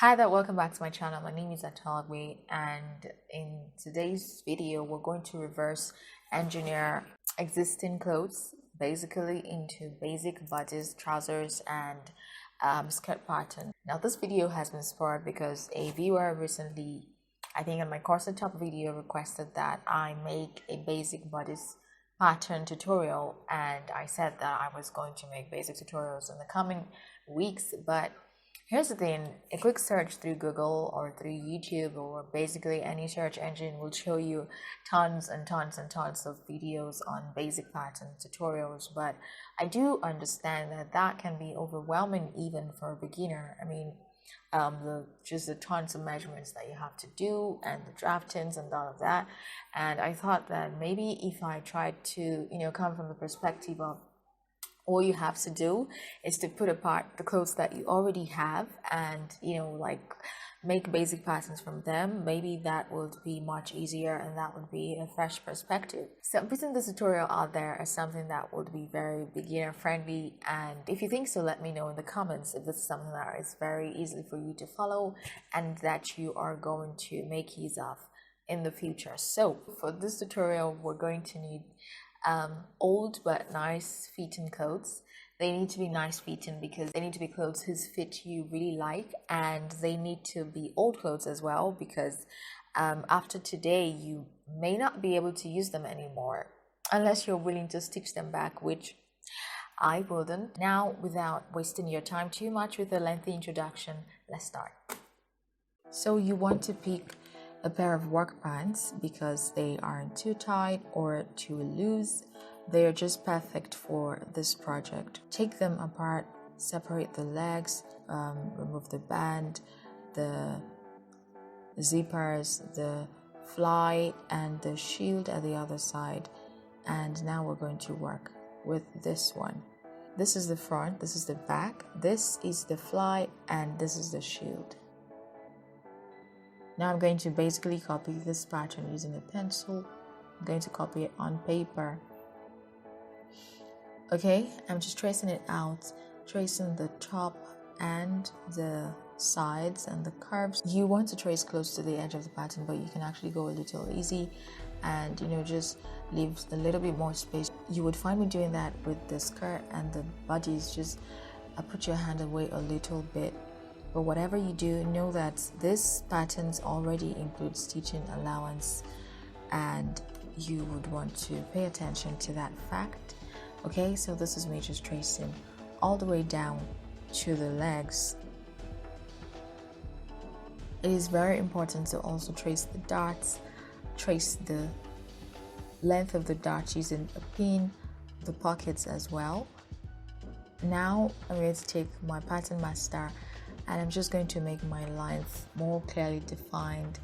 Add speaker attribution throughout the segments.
Speaker 1: Hi there, welcome back to my channel. My name is Atolagwe, and in today's video we're going to reverse engineer existing clothes basically into basic bodice, trousers and skirt pattern. Now this video has been inspired because a viewer recently, I think on my corset top video, requested that I make a basic bodice pattern tutorial, and I said that I was going to make basic tutorials in the coming weeks. But here's the thing, a quick search through Google or through YouTube or basically any search engine will show you tons and tons and tons of videos on basic pattern tutorials. But I do understand that that can be overwhelming even for a beginner. I mean, the tons of measurements that you have to do and the draftings and all of that. And I thought that maybe if I tried to, come from the perspective of all you have to do is to put apart the clothes that you already have and make basic patterns from them, maybe that would be much easier and that would be a fresh perspective. So I'm putting this tutorial out there as something that would be very beginner friendly, and if you think so, let me know in the comments if this is something that is very easy for you to follow and that you are going to make use of in the future. So for this tutorial we're going to need old but nice fitting clothes. They need to be nice fitting because they need to be clothes whose fit you really like, and they need to be old clothes as well because after today you may not be able to use them anymore unless you're willing to stitch them back, which I wouldn't. Now, without wasting your time too much with a lengthy introduction, let's start. So you want to pick a pair of work pants because they aren't too tight or too loose. They are just perfect for this project. Take them apart, separate the legs, remove the band, the zippers, the fly and the shield at the other side. And now we're going to work with this one. This is the front, this is the back, this is the fly, and this is the shield. Now I'm going to basically copy this pattern using a pencil. I'm going to copy it on paper. Okay, I'm just tracing it out, tracing the top and the sides and the curves. You want to trace close to the edge of the pattern, but you can actually go a little easy and just leave a little bit more space. You would find me doing that with the skirt and the bodies. Just put your hand away a little bit. But whatever you do, know that this patterns already include stitching allowance, and you would want to pay attention to that fact. Okay, so this is me just tracing all the way down to the legs. It is very important to also trace the darts, trace the length of the darts using a pin, the pockets as well. Now I'm going to take my pattern master and I'm just going to make my lines more clearly defined.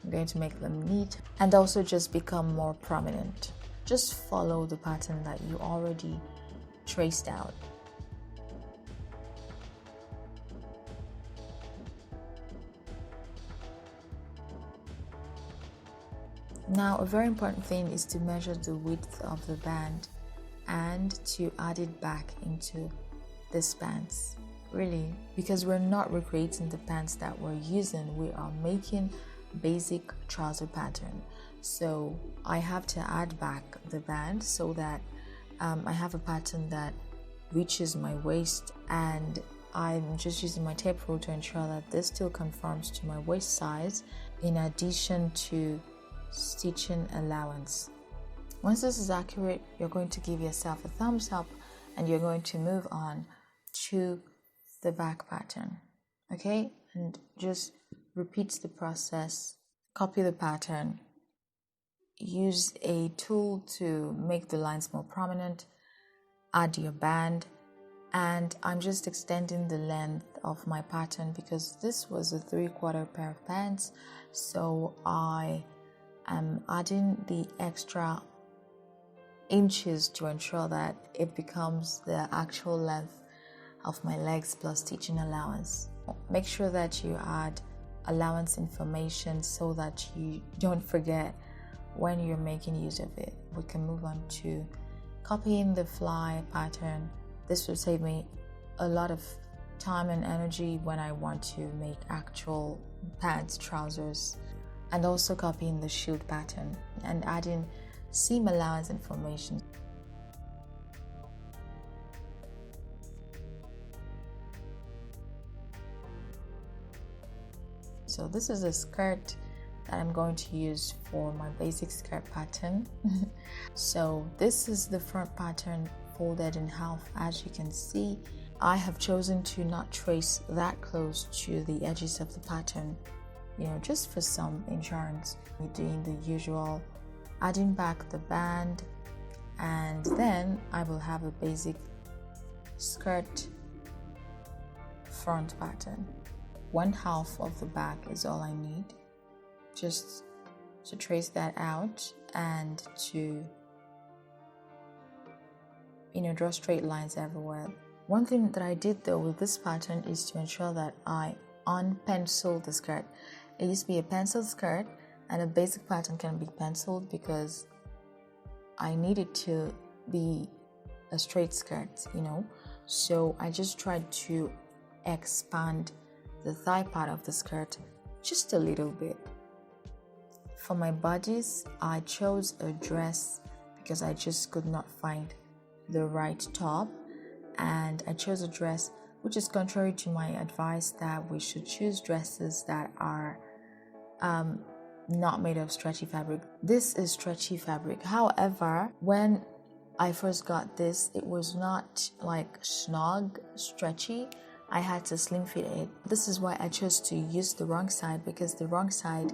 Speaker 1: I'm going to make them neat and also just become more prominent. Just follow the pattern that you already traced out. Now, a very important thing is to measure the width of the band and to add it back into this pants. Really, because we're not recreating the pants that we're using, we are making basic trouser pattern. So I have to add back the band so that I have a pattern that reaches my waist, and I'm just using my tape rule to ensure that this still conforms to my waist size in addition to stitching allowance. Once this is accurate, you're going to give yourself a thumbs up and you're going to move on to the back pattern. Okay, and just repeat the process. Copy the pattern, use a tool to make the lines more prominent, add your band, and I'm just extending the length of my pattern because this was a 3/4 pair of pants, so I am adding the extra inches to ensure that it becomes the actual length of my legs plus stitching allowance. Make sure that you add allowance information so that you don't forget when you're making use of it. We can move on to copying the fly pattern. This will save me a lot of time and energy when I want to make actual pants, trousers, and also copying the shoot pattern and adding seam allowance information. So this is a skirt that I'm going to use for my basic skirt pattern. So this is the front pattern folded in half. As you can see, I have chosen to not trace that close to the edges of the pattern, just for some insurance. We're doing the usual, adding back the band, and then I will have a basic skirt front pattern. 1/2 of the back is all I need, just to trace that out and to draw straight lines everywhere. One thing that I did though with this pattern is to ensure that I unpenciled the skirt. It used to be a penciled skirt, and a basic pattern can be penciled because I need it to be a straight skirt, so I just tried to expand the thigh part of the skirt just a little bit. For my bodice, I chose a dress because I just could not find the right top, and I chose a dress which is contrary to my advice that we should choose dresses that are not made of stretchy fabric. This is stretchy fabric. However, when I first got this, it was not like snug stretchy. I had to slim fit it. This is why I chose to use the wrong side, because the wrong side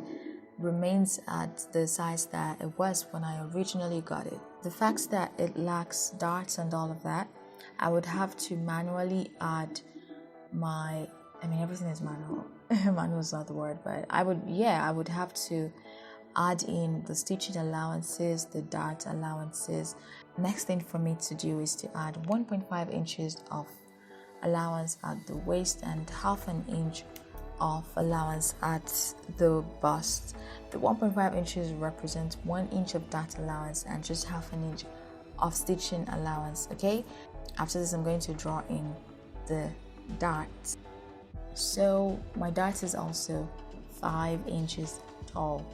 Speaker 1: remains at the size that it was when I originally got it. The fact that it lacks darts and all of that, I would have to manually add everything is manual. Manual is not the word, but I would have to add in the stitching allowances, the dart allowances. Next thing for me to do is to add 1.5 inches of allowance at the waist and 1/2 inch of allowance at the bust. The 1.5 inches represents 1 inch of dart allowance and just 1/2 inch of stitching allowance. Okay, after this I'm going to draw in the dart. So my dart is also 5 inches tall,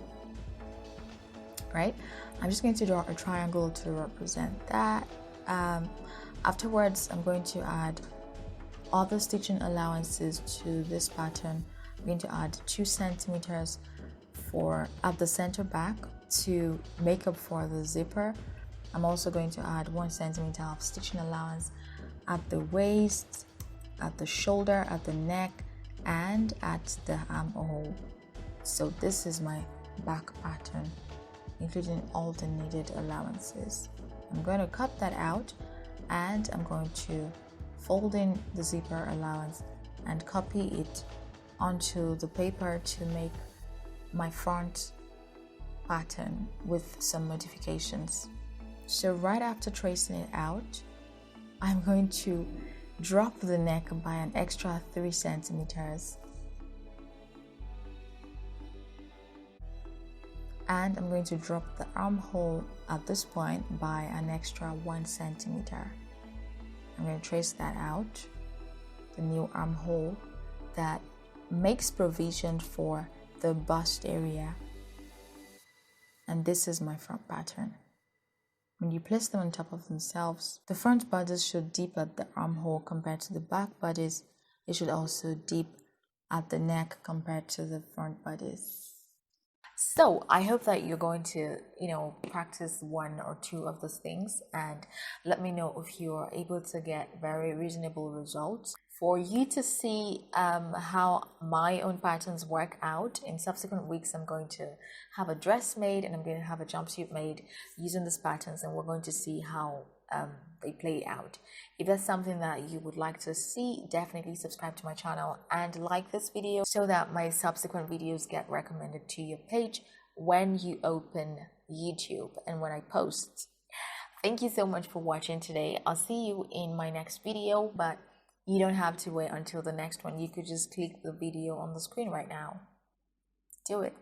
Speaker 1: right? I'm just going to draw a triangle to represent that. Afterwards I'm going to add other stitching allowances to this pattern. I'm going to add 2 centimeters at the center back to make up for the zipper. I'm also going to add 1 centimeter of stitching allowance at the waist, at the shoulder, at the neck, and at the armhole. So this is my back pattern, including all the needed allowances. I'm going to cut that out, and I'm going to fold in the zipper allowance and copy it onto the paper to make my front pattern with some modifications. So right after tracing it out, I'm going to drop the neck by an extra 3 centimeters, and I'm going to drop the armhole at this point by an extra 1 centimeter. I'm going to trace that out, the new armhole that makes provision for the bust area. And this is my front pattern. When you place them on top of themselves, the front bodice should dip at the armhole compared to the back bodice. It should also dip at the neck compared to the front bodice. So I hope that you're going to, practice 1 or 2 of those things, and let me know if you are able to get very reasonable results. For you to see how my own patterns work out, in subsequent weeks I'm going to have a dress made and I'm going to have a jumpsuit made using these patterns, and we're going to see how they play out. If that's something that you would like to see, definitely subscribe to my channel and like this video so that my subsequent videos get recommended to your page when you open YouTube and when I post. Thank you so much for watching today. I'll see you in my next video, but you don't have to wait until the next one. You could just click the video on the screen right now. Do it.